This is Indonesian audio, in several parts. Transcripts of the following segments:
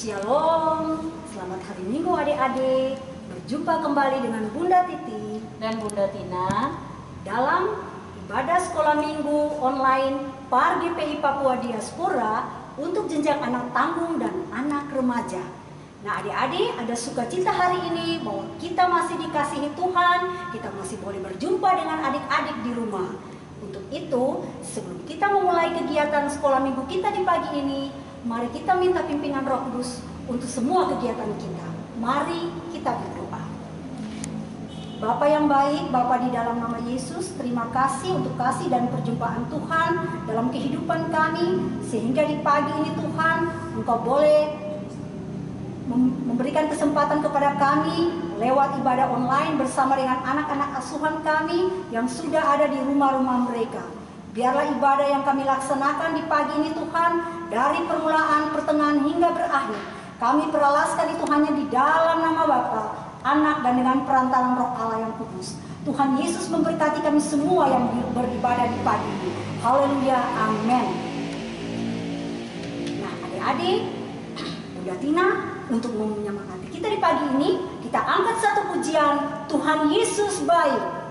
Shalom, selamat hari Minggu adik-adik. Berjumpa kembali dengan Bunda Titi dan Bunda Tina dalam ibadah sekolah minggu online PAR GPI Papua Diaspora untuk jenjang anak tanggung dan anak remaja. Nah adik-adik, ada sukacita hari ini bahwa kita masih dikasihi Tuhan, kita masih boleh berjumpa dengan adik-adik di rumah. Untuk itu, sebelum kita memulai kegiatan sekolah minggu kita di pagi ini, mari kita minta pimpinan Roh Kudus untuk semua kegiatan kita. Mari kita berdoa. Bapa yang baik, Bapa di dalam nama Yesus, terima kasih untuk kasih dan perjumpaan Tuhan dalam kehidupan kami, sehingga di pagi ini Tuhan, Engkau boleh memberikan kesempatan kepada kami lewat ibadah online bersama dengan anak-anak asuhan kami yang sudah ada di rumah-rumah mereka. Biarlah ibadah yang kami laksanakan di pagi ini Tuhan, dari permulaan, pertengahan hingga berakhir, kami peralaskan itu hanya di dalam nama Bapa, Anak, dan dengan perantaran Roh Allah yang kudus. Tuhan Yesus memberkati kami semua yang beribadah di pagi ini. Haleluya, amin. Nah adik-adik, Bunda Tina, untuk menyemangati kita di pagi ini, kita angkat satu pujian, Tuhan Yesus baik.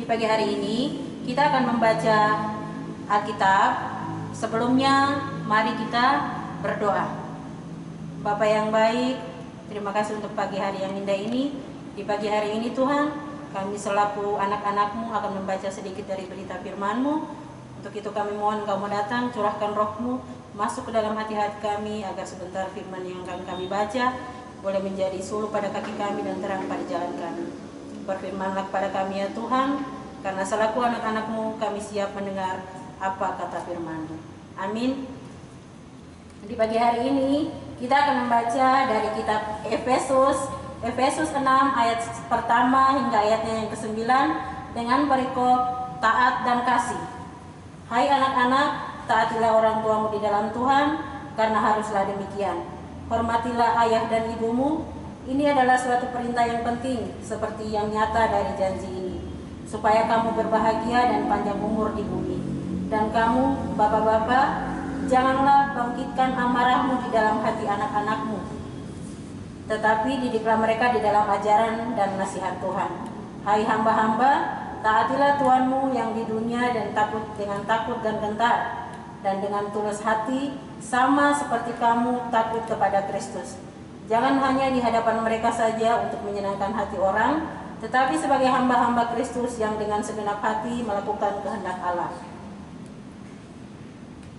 Pagi hari ini kita akan membaca Alkitab. Sebelumnya mari kita berdoa. Bapa yang baik, terima kasih untuk pagi hari yang indah ini. Di pagi hari ini Tuhan, kami selaku anak-anak-Mu akan membaca sedikit dari berita firman-Mu. Untuk itu kami mohon Engkau mau datang, curahkan roh-Mu, masuk ke dalam hati-hati kami, agar sebentar firman yang akan kami baca boleh menjadi suluh pada kaki kami dan terang pada jalan kami. Berfirmanlah kepada kami ya Tuhan, karena selaku anak-anak-Mu kami siap mendengar apa kata firman-Mu. Amin. Di pagi hari ini kita akan membaca dari kitab Efesus 6 ayat pertama hingga ayatnya yang ke-9 dengan perikop taat dan kasih. Hai anak-anak, taatilah orang tuamu di dalam Tuhan, karena haruslah demikian. Hormatilah ayah dan ibumu. Ini adalah suatu perintah yang penting, seperti yang nyata dari janji ini, supaya kamu berbahagia dan panjang umur di bumi. Dan kamu, bapak-bapak, janganlah bangkitkan amarahmu di dalam hati anak-anakmu, tetapi didiklah mereka di dalam ajaran dan nasihat Tuhan. Hai hamba-hamba, taatilah Tuhanmu yang di dunia dan takut dengan takut dan gentar, dan dengan tulus hati, sama seperti kamu takut kepada Kristus. Jangan hanya di hadapan mereka saja untuk menyenangkan hati orang, tetapi sebagai hamba-hamba Kristus yang dengan segenap hati melakukan kehendak Allah,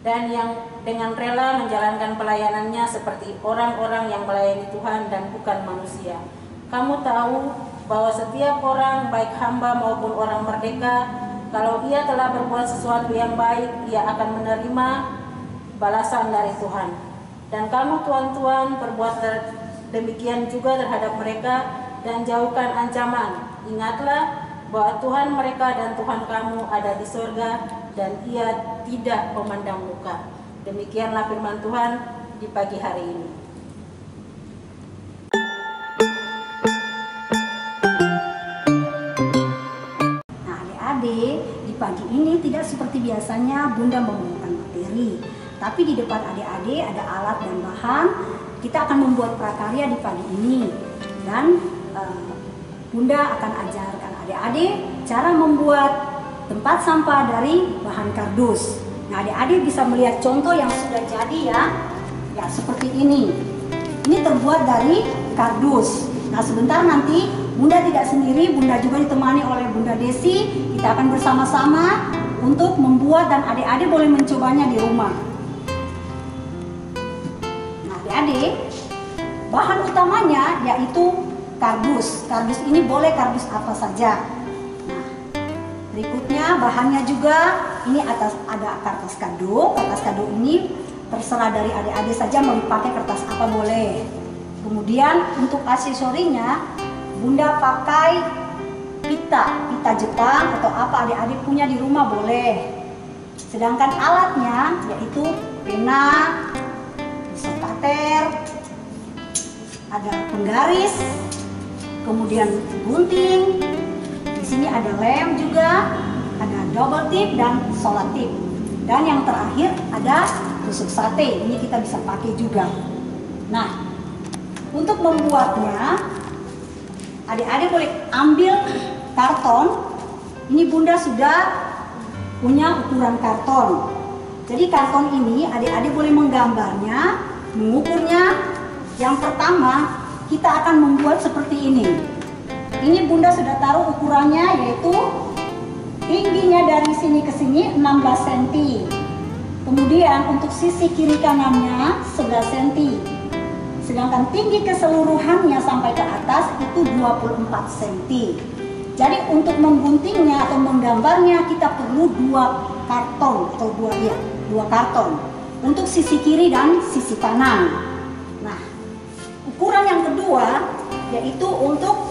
dan yang dengan rela menjalankan pelayanannya seperti orang-orang yang melayani Tuhan dan bukan manusia. Kamu tahu bahwa setiap orang, baik hamba maupun orang merdeka, kalau ia telah berbuat sesuatu yang baik, ia akan menerima balasan dari Tuhan. Dan kamu tuan-tuan, perbuat demikian juga terhadap mereka dan jauhkan ancaman. Ingatlah bahwa Tuhan mereka dan Tuhan kamu ada di surga, dan ia tidak memandang muka. Demikianlah firman Tuhan di pagi hari ini. Nah adik-adik, di pagi ini tidak seperti biasanya Bunda membawakan materi, tapi di depan adik-adik ada alat dan bahan. Kita akan membuat prakarya di pagi ini, dan Bunda akan ajarkan adik-adik cara membuat tempat sampah dari bahan kardus. Nah adik-adik bisa melihat contoh yang sudah jadi ya seperti ini. Ini terbuat dari kardus. Nah sebentar nanti Bunda tidak sendiri, Bunda juga ditemani oleh Bunda Desi. Kita akan bersama-sama untuk membuat, dan adik-adik boleh mencobanya di rumah. Nah adik-adik, bahan utamanya yaitu kardus. Kardus ini boleh kardus apa saja. Berikutnya bahannya juga, ini ada kertas kado. Kertas kado ini terserah dari adik-adik saja mau pakai kertas apa boleh. Kemudian untuk aksesorinya, Bunda pakai pita Jepang atau apa adik-adik punya di rumah boleh. Sedangkan alatnya yaitu pena, cutter, ada penggaris, kemudian gunting. Di sini ada lem juga, ada double tip dan solat tip. Dan yang terakhir ada tusuk sate. Ini kita bisa pakai juga. Nah, untuk membuatnya, adik-adik boleh ambil karton. Ini Bunda sudah punya ukuran karton. Jadi karton ini adik-adik boleh menggambarnya, mengukurnya. Yang pertama, kita akan membuat seperti ini. Ini Bunda sudah taruh ukurannya, yaitu tingginya dari sini ke sini 16 cm. Kemudian untuk sisi kiri kanannya 11 cm. Sedangkan tinggi keseluruhannya sampai ke atas itu 24 cm. Jadi untuk mengguntingnya atau menggambarnya kita perlu dua karton atau dua karton untuk sisi kiri dan sisi kanan. Nah, ukuran yang kedua yaitu untuk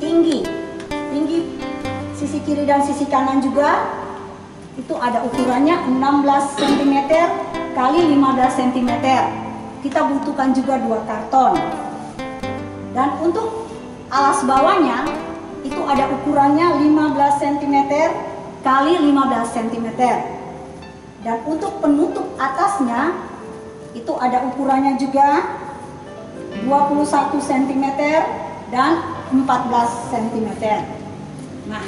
tinggi sisi kiri dan sisi kanan juga itu ada ukurannya 16 cm kali 15 cm. Kita butuhkan juga dua karton. Dan untuk alas bawahnya itu ada ukurannya 15 cm kali 15 cm. Dan untuk penutup atasnya itu ada ukurannya juga 21 cm dan 14 cm. Nah,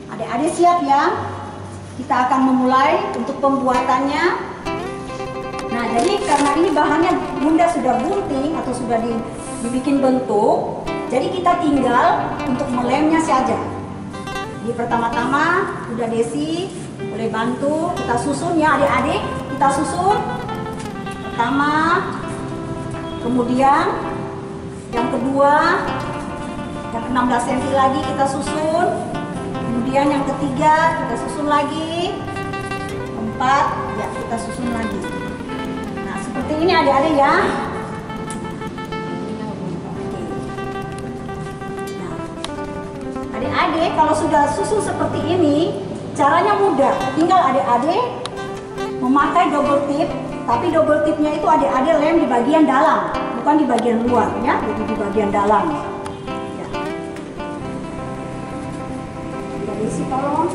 adik-adik siap ya? Kita akan memulai untuk pembuatannya. Nah, Jadi karena ini bahannya Bunda sudah gunting atau sudah dibikin bentuk, jadi kita tinggal untuk melemnya saja. Jadi pertama-tama Bunda Desi boleh bantu, kita susun ya adik-adik, kita susun. Pertama, kemudian yang kedua, yang 16 cm lagi kita susun. Kemudian yang ketiga kita susun lagi. Keempat, ya kita susun lagi. Nah seperti ini adik-adik ya. Nah, adik-adik kalau sudah susun seperti ini, caranya mudah. Tinggal adik-adik memakai double tip, tapi double tipnya itu adik-adik lem di bagian dalam, bukan di bagian luar ya, jadi di bagian dalam. Ya. Jadi sih tolong.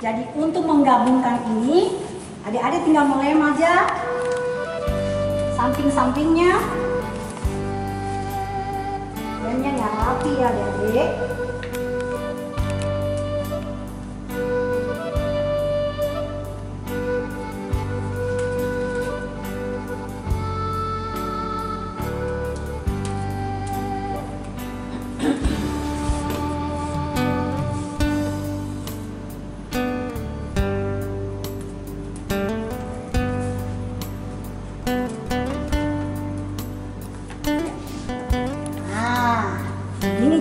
Jadi untuk menggabungkan ini, adik-adik tinggal melem aja samping-sampingnya. Lemnya yang rapi ya adik-adik.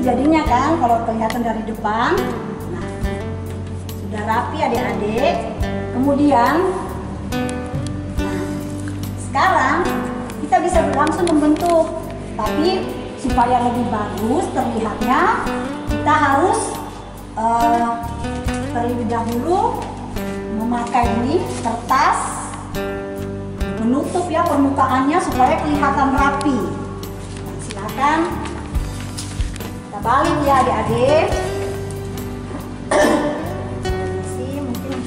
Jadinya kan kalau kelihatan dari depan. Nah, sudah rapi adik-adik. Kemudian nah, sekarang kita bisa langsung membentuk, tapi supaya lebih bagus terlihatnya kita harus terlebih dahulu memakai ini kertas menutup ya permukaannya supaya kelihatan rapi. Nah, silakan balik ya adik-adik. Mungkin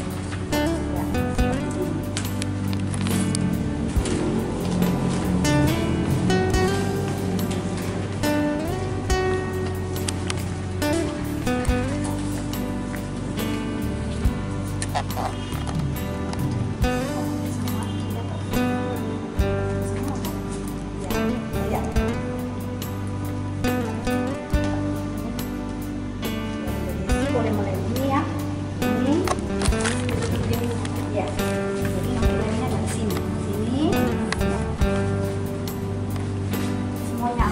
ya. Boleh mulai ini ya, ini ya, jadi mulainya dari sini, semuanya.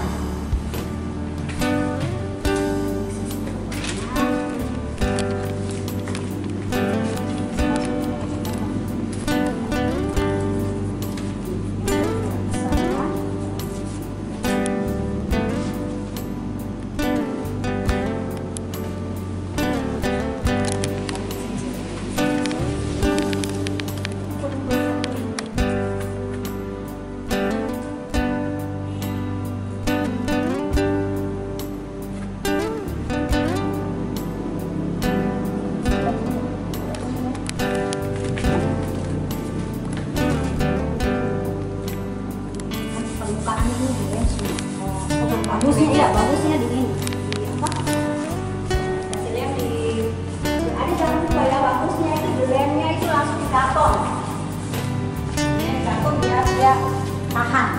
Bagusnya ya, bagusnya di ini. Di apa? Kasih lem di. Ada jangan lupa ya, bagusnya itu di lemnya itu langsung di karton. Ini di karton biar dia tahan.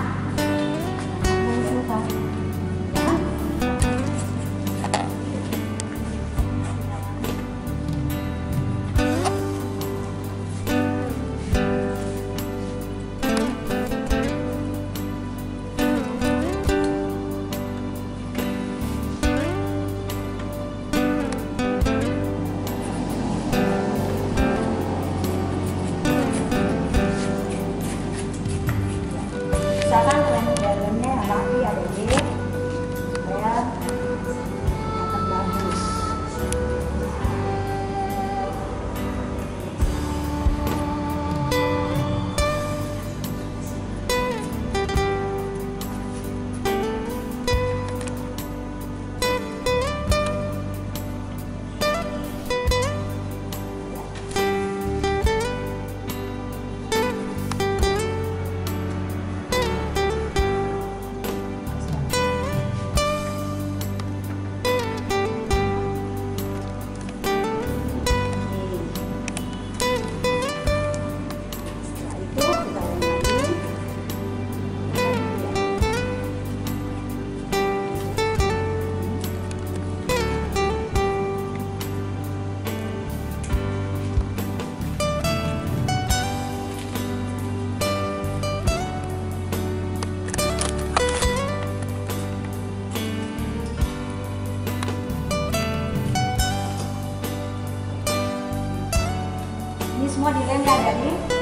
dilem ya adik-adik.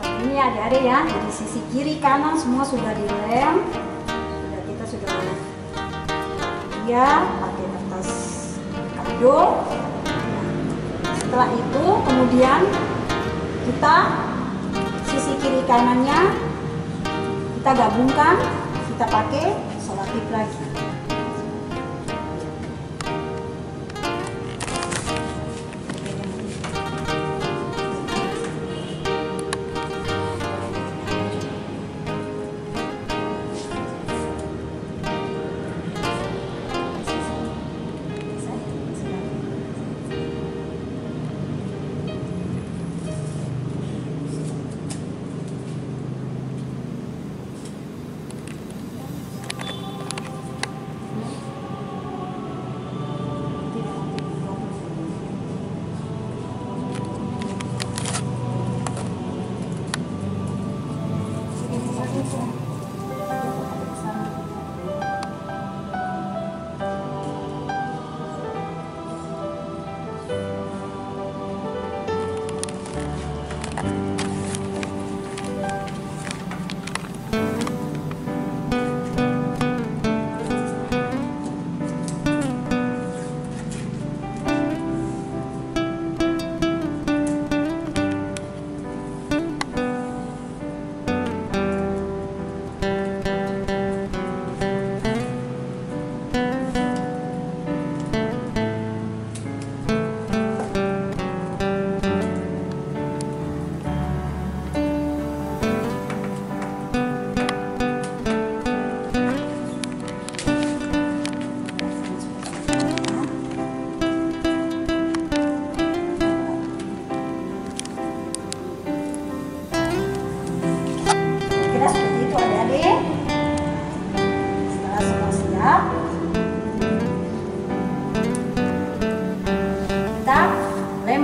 Ini adik-adik ya, jadi sisi kiri kanan semua sudah dilem. Kita sudah ya pakai kertas kado. Setelah itu kemudian kita sisi kiri kanannya kita gabungkan, kita pakai selotip lagi.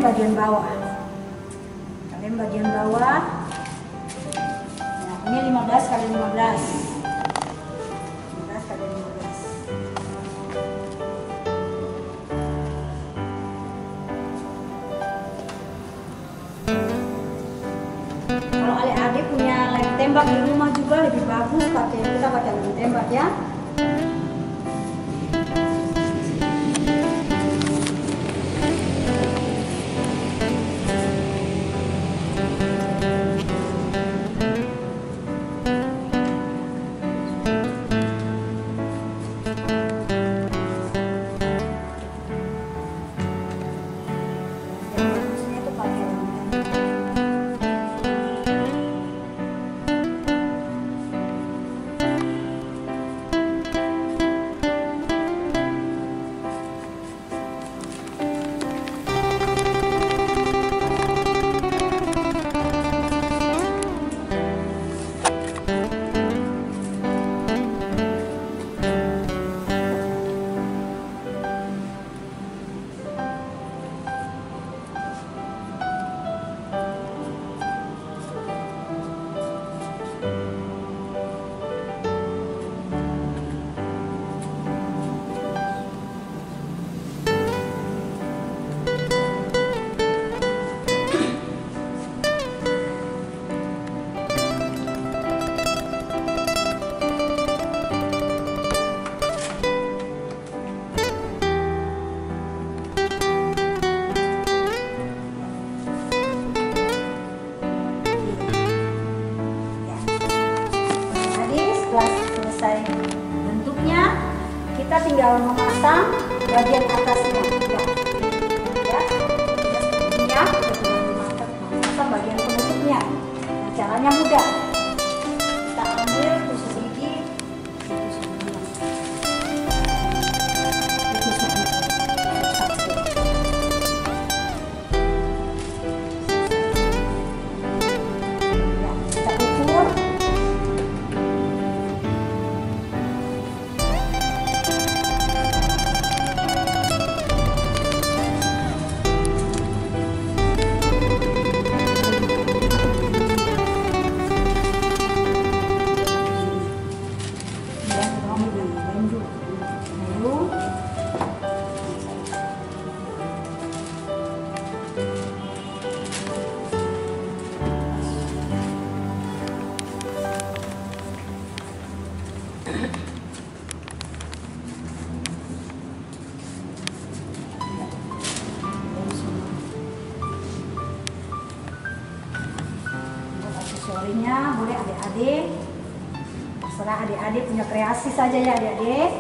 Bagian bawah, kalian bagian bawah. Nah, ini 15 kali 15, 15 kali 15. Kalau adik-adik punya lem tembak di rumah juga lebih bagus kita pakai lem tembak ya. Kita tinggal memasang bagian atasnya ya, kita tinggal memasang bagian penutupnya. Nah, caranya mudah, kita ambil tusuk gigi, kita ukur. Aksesorisnya boleh adik-adik, terserah adik-adik punya kreasi saja ya adik-adik.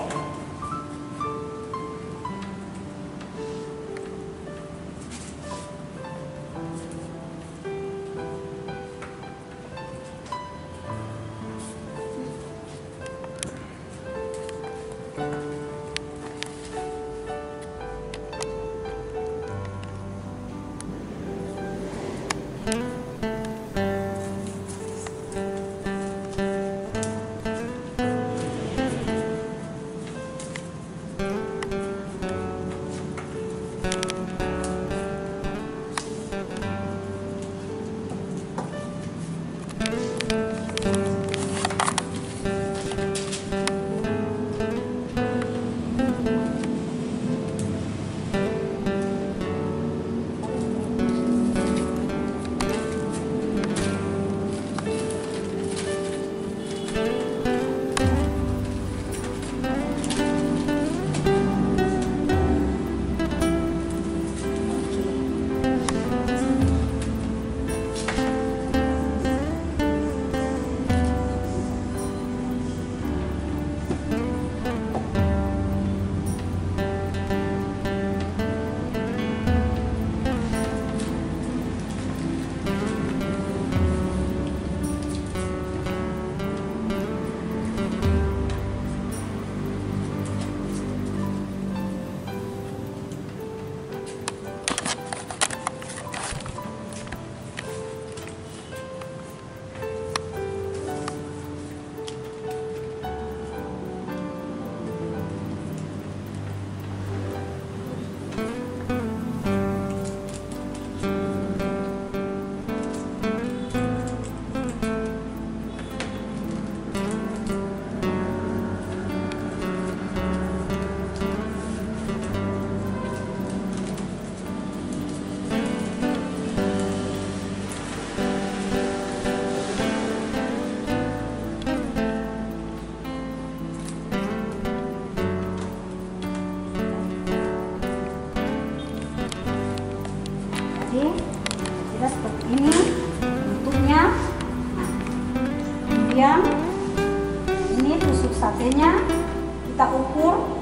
Kira seperti ini bentuknya. Nah, kemudian ini tusuk satenya kita ukur.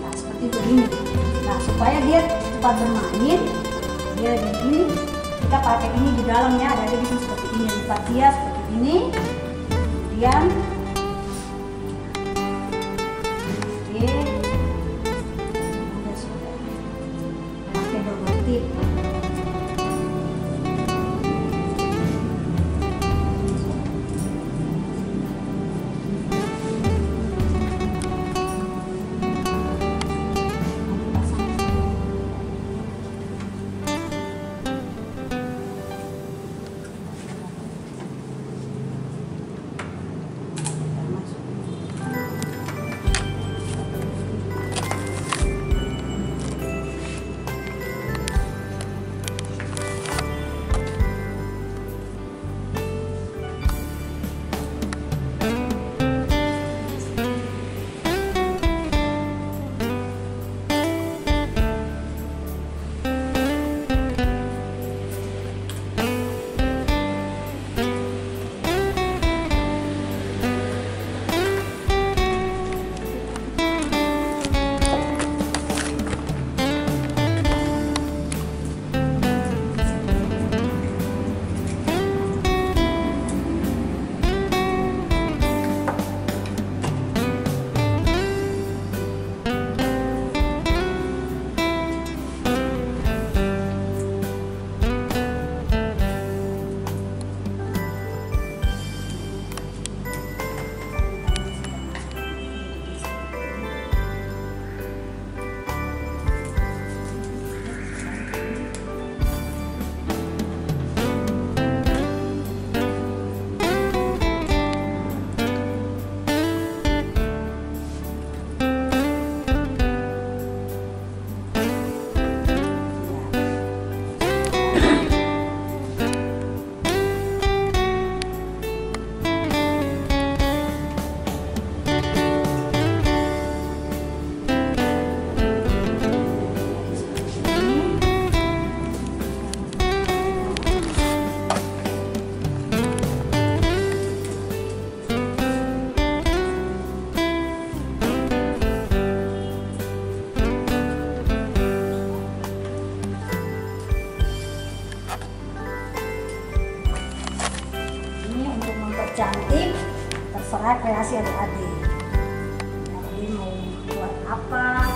Nah, seperti begini. Nah, supaya dia cepat bermain, dia begini Kita pakai ini di dalamnya, ada bikin seperti ini, lipat dia seperti ini. Kemudian oke, sudah pakai double tip. Cantik, terserah kreasi adik-adik. Jadi mau buat apa?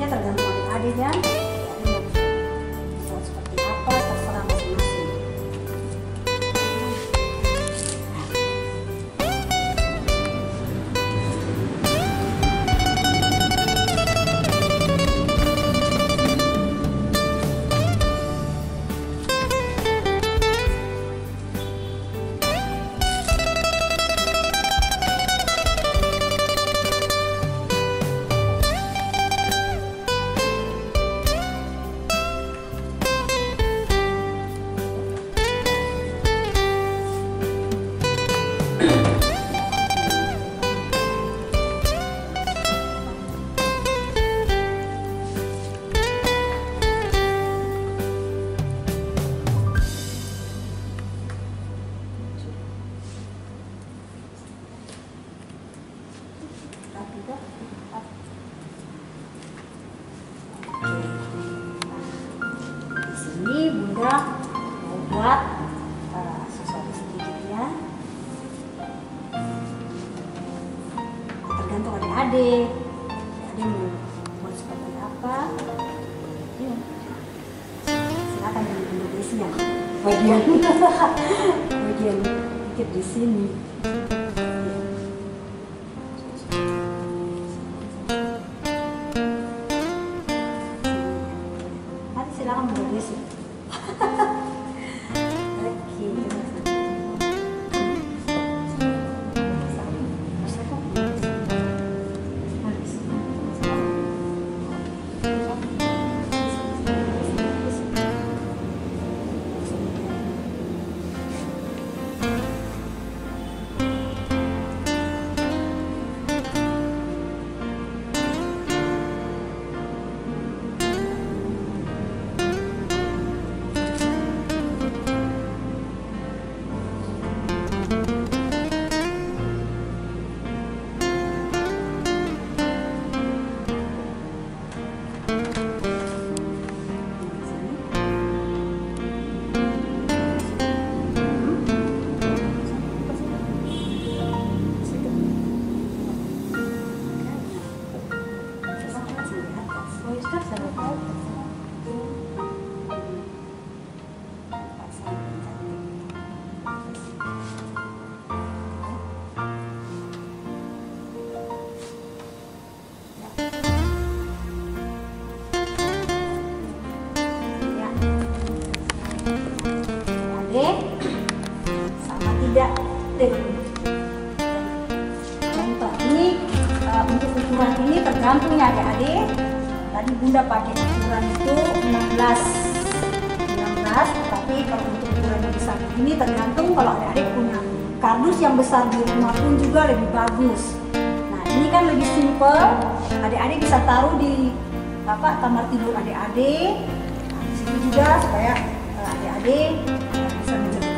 Tergantung adik-adik ya. Mau seperti apa terserah masing-masing. Di sini Bunda mau buat sesuatu sedikit ya. Tergantung adik-adik. Adik mau buat seperti apa? Silakan dulu di bagian bagian dikit di sini. Nanti silakan bergeser. Oke. Sama tidak dengan contoh ini untuk ukuran ini tergantung ya adik-adik. Tadi bunda pakai ukuran itu 16, tapi kalau untuk ukuran yang besar ini tergantung. Kalau adik-adik punya kardus yang besar di rumah pun juga lebih bagus. Nah ini kan lebih simple, adik-adik bisa taruh di kamar tidur adik-adik. Nah, di sini juga supaya adik-adik bisa menjadi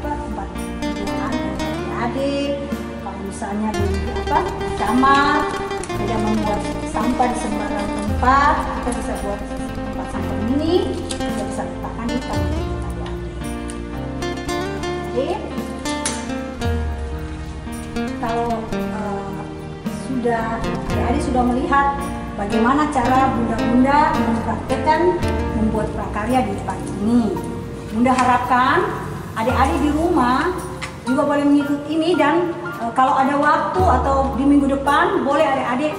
tempat tiduran adik. Kalau misalnya di kamar tidak membuat sampah di sembarang tempat, kita bisa buat tempat sampah ini, kita bisa letakkan di kamar tidur adik-adik. Kalau adik-adik sudah melihat bagaimana cara bunda-bunda mempraktekkan membuat prakarya di tempat ini. Bunda harapkan adik-adik di rumah juga boleh mengikuti ini, dan kalau ada waktu atau di minggu depan boleh adik-adik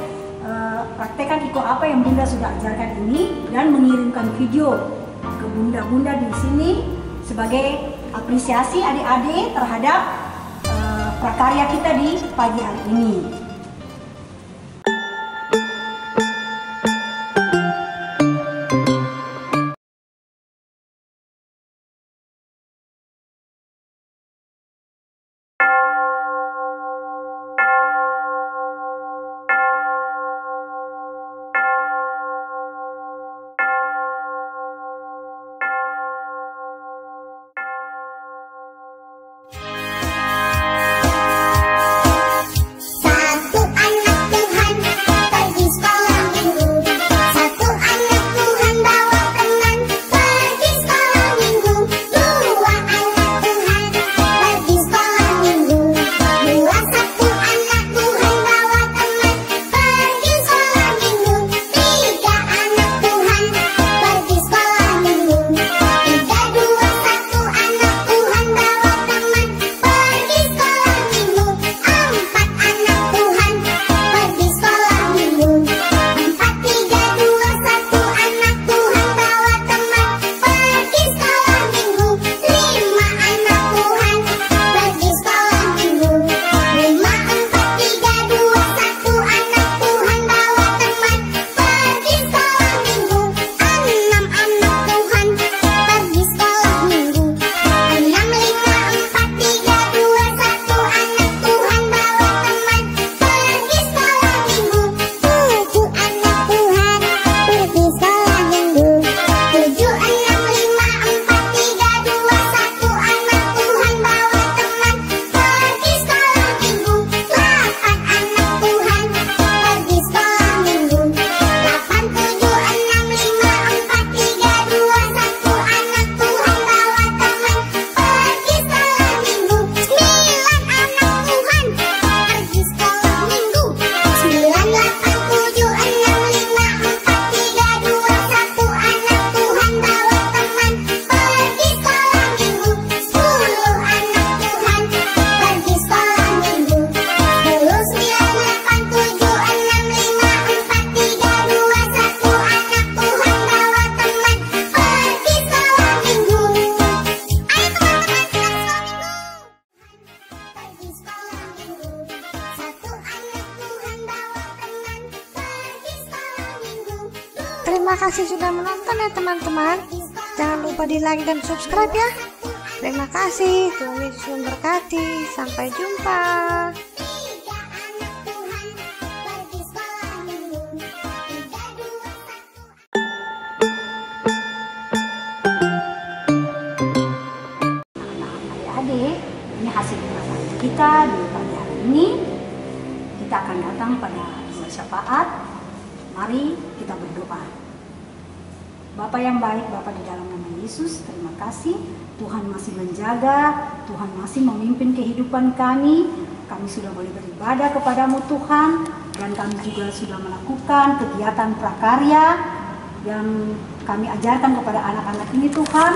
praktekkan ikut apa yang bunda sudah ajarkan ini dan mengirimkan video ke bunda-bunda di sini sebagai apresiasi adik-adik terhadap prakarya kita di pagi hari ini. kasih sudah menonton ya teman-teman. Jangan lupa di like dan subscribe ya. Terima kasih, Tuhan Yesus memberkati. Sampai jumpa. Adik-adik, ini hasil pertemuan kita di pagi hari ini. Kita akan datang pada syafaat. Mari kita berdoa. Bapa yang baik, Bapa di dalam nama Yesus, terima kasih. Tuhan masih menjaga, Tuhan masih memimpin kehidupan kami. Kami sudah boleh beribadah kepadamu Tuhan, dan kami juga sudah melakukan kegiatan prakarya yang kami ajarkan kepada anak-anak ini Tuhan.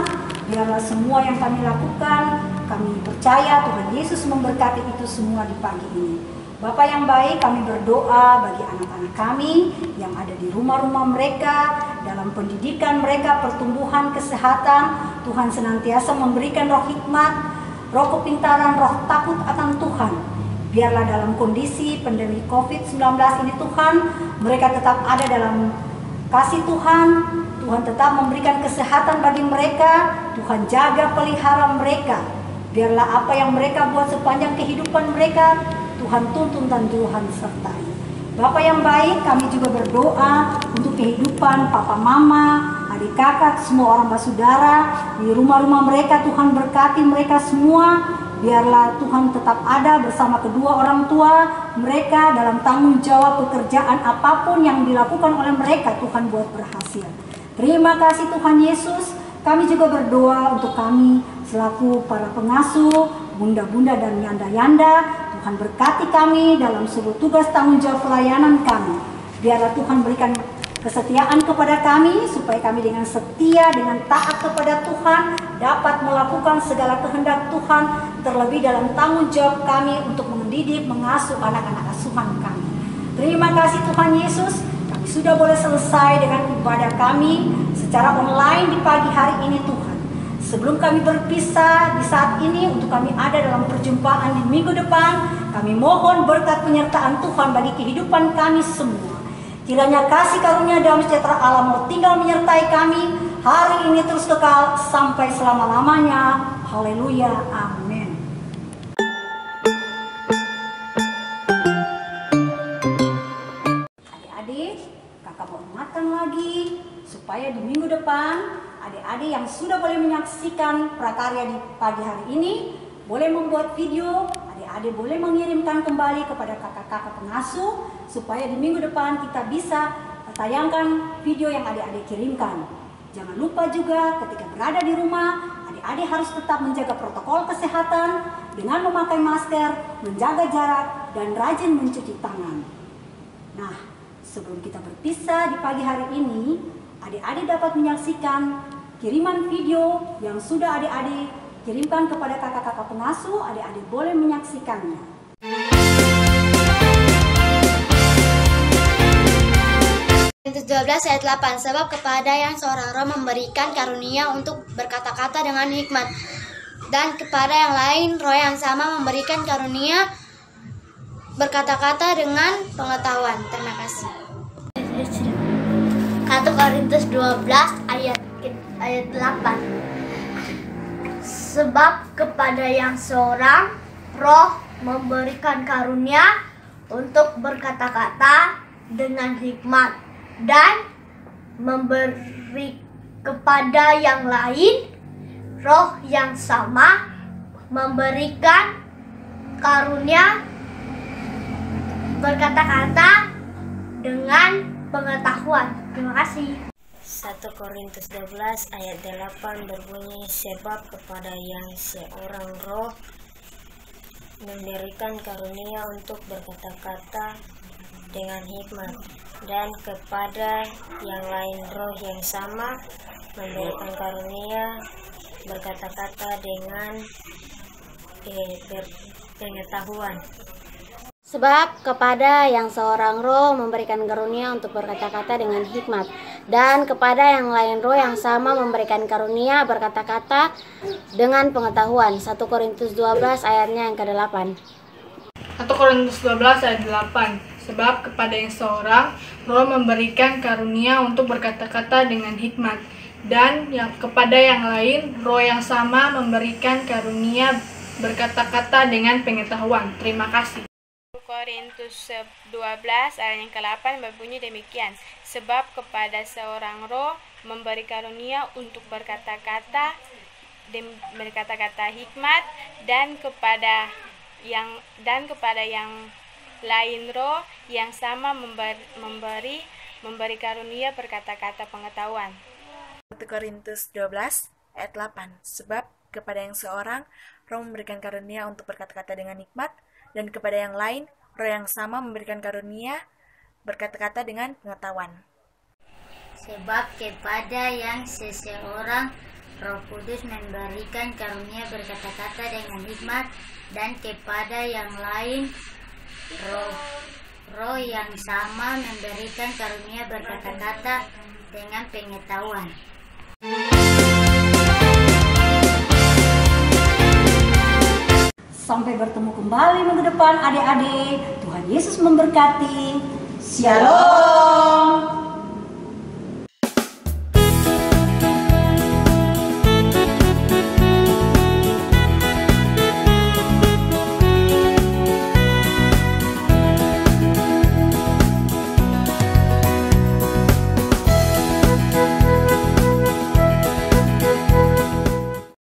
Biarlah semua yang kami lakukan, kami percaya Tuhan Yesus memberkati itu semua di pagi ini. Bapa yang baik, kami berdoa bagi anak-anak kami yang ada di rumah-rumah mereka, dalam pendidikan mereka, pertumbuhan, kesehatan. Tuhan senantiasa memberikan roh hikmat, roh kepintaran, roh takut akan Tuhan. Biarlah dalam kondisi pandemi COVID-19 ini Tuhan, mereka tetap ada dalam kasih Tuhan. Tuhan tetap memberikan kesehatan bagi mereka. Tuhan jaga pelihara mereka. Biarlah apa yang mereka buat sepanjang kehidupan mereka, Tuhan tuntun dan Tuhan sertai. Bapa yang baik, kami juga berdoa untuk kehidupan papa mama, adik kakak, semua orang bersaudara di rumah-rumah mereka. Tuhan berkati mereka semua. Biarlah Tuhan tetap ada bersama kedua orang tua mereka dalam tanggung jawab pekerjaan apapun yang dilakukan oleh mereka. Tuhan buat berhasil. Terima kasih Tuhan Yesus. Kami juga berdoa untuk kami selaku para pengasuh, bunda-bunda dan yanda-yanda. Tuhan berkati kami dalam seluruh tugas tanggung jawab pelayanan kami. Biarlah Tuhan berikan kesetiaan kepada kami, supaya kami dengan setia, dengan taat kepada Tuhan, dapat melakukan segala kehendak Tuhan, terlebih dalam tanggung jawab kami untuk mendidik, mengasuh anak-anak asuhan kami. Terima kasih Tuhan Yesus, kami sudah boleh selesai dengan ibadah kami secara online di pagi hari ini Tuhan. Sebelum kami berpisah di saat ini untuk kami ada dalam perjumpaan di minggu depan, kami mohon berkat penyertaan Tuhan bagi kehidupan kami semua. Kiranya kasih karunia damai sejahtera Allah mau tinggal menyertai kami hari ini terus kekal sampai selama-lamanya. Haleluya, amin. Adik-adik, kakak mau ingatkan lagi supaya di minggu depan adik-adik yang sudah boleh menyaksikan prakarya di pagi hari ini boleh membuat video. Adik-adik boleh mengirimkan kembali kepada kakak-kakak pengasuh supaya di minggu depan kita bisa tayangkan video yang adik-adik kirimkan. Jangan lupa juga ketika berada di rumah, adik-adik harus tetap menjaga protokol kesehatan dengan memakai masker, menjaga jarak, dan rajin mencuci tangan. Nah, sebelum kita berpisah di pagi hari ini, adik-adik dapat menyaksikan kiriman video yang sudah adik-adik kirimkan kepada kakak-kakak pengasuh. Adik-adik boleh menyaksikannya. Korintus 12 ayat 8. Sebab kepada yang seorang roh memberikan karunia untuk berkata-kata dengan hikmat, dan kepada yang lain roh yang sama memberikan karunia berkata-kata dengan pengetahuan. Terima kasih. 1 Korintus 12 ayat 8. Sebab kepada yang seorang roh memberikan karunia untuk berkata-kata dengan hikmat, dan memberi kepada yang lain roh yang sama memberikan karunia berkata-kata dengan pengetahuan. Terima kasih. 1 Korintus 12 ayat 8 berbunyi, sebab kepada yang seorang roh memberikan karunia untuk berkata-kata dengan hikmat, dan kepada yang lain roh yang sama memberikan karunia berkata-kata dengan pengetahuan. Sebab kepada yang seorang roh memberikan karunia untuk berkata-kata dengan hikmat, dan kepada yang lain roh yang sama memberikan karunia berkata-kata dengan pengetahuan. 1 Korintus 12 ayatnya yang ke-8. 1 Korintus 12 ayat 8. Sebab kepada yang seorang Roh memberikan karunia untuk berkata-kata dengan hikmat, dan kepada yang lain Roh yang sama memberikan karunia berkata-kata dengan pengetahuan. Terima kasih. Korintus 12 ayat yang ke-8 berbunyi demikian. Sebab kepada seorang Roh memberi karunia untuk berkata-kata hikmat, dan kepada yang lain Roh yang sama memberi karunia berkata-kata pengetahuan. 1 Korintus 12 ayat 8. Sebab kepada yang seorang Roh memberikan karunia untuk berkata-kata dengan hikmat, dan kepada yang lain Roh yang sama memberikan karunia berkata-kata dengan pengetahuan. Sebab kepada yang seseorang Roh Kudus memberikan karunia berkata-kata dengan hikmat, dan kepada yang lain Roh yang sama memberikan karunia berkata-kata dengan pengetahuan. Sampai bertemu kembali minggu depan adik-adik. Tuhan Yesus memberkati. Shalom.